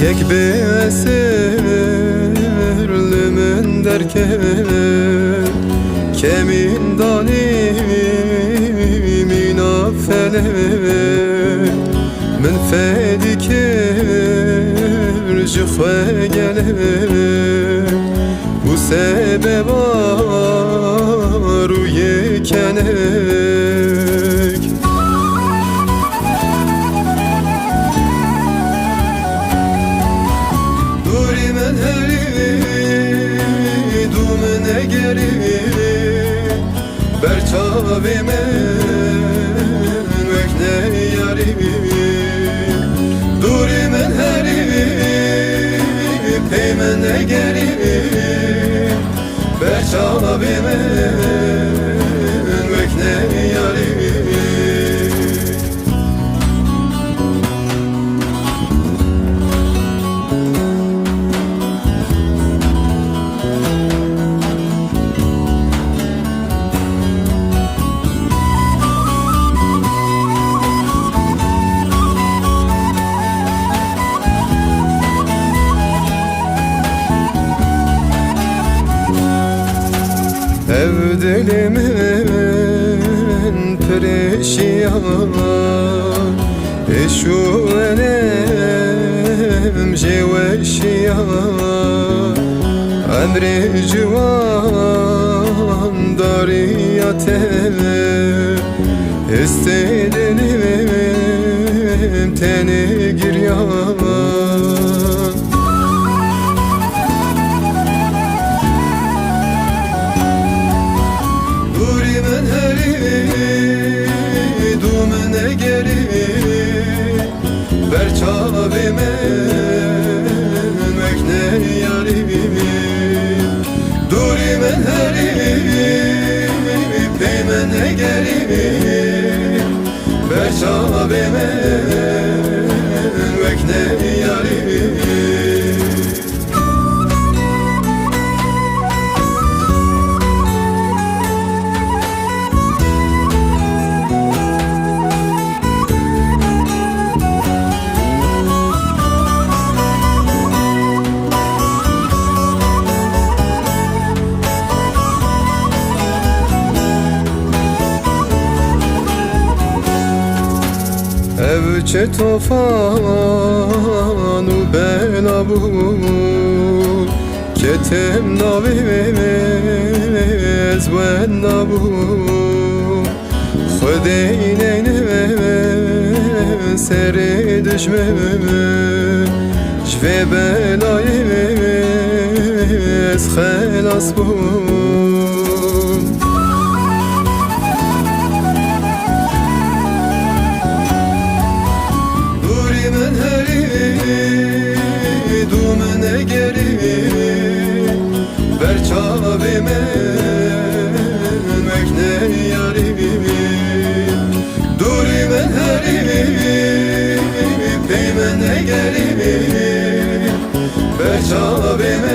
Yek besirlimin derken kemin danimin affele min fedikir jıkhve gele bu sebeba ruye kenek duri men heri dumene geri berçavi men vekne yari duri men heri peymene geri berçavi men vekne yari Ev dilimin perişan eşu enem jeveşiyan emri civan dariyate istedim teni giryan men heri dumene geri berçavi men vekne yari duri men heri peymene geri berçavi men vekne yari Evçe tofanu bela bu ketem naviz ve nabu Khudeyne seri düşme jve belayız khalas bu men heri dumene geri berçavi men vekne yari duri men heri peymene geri berçavi men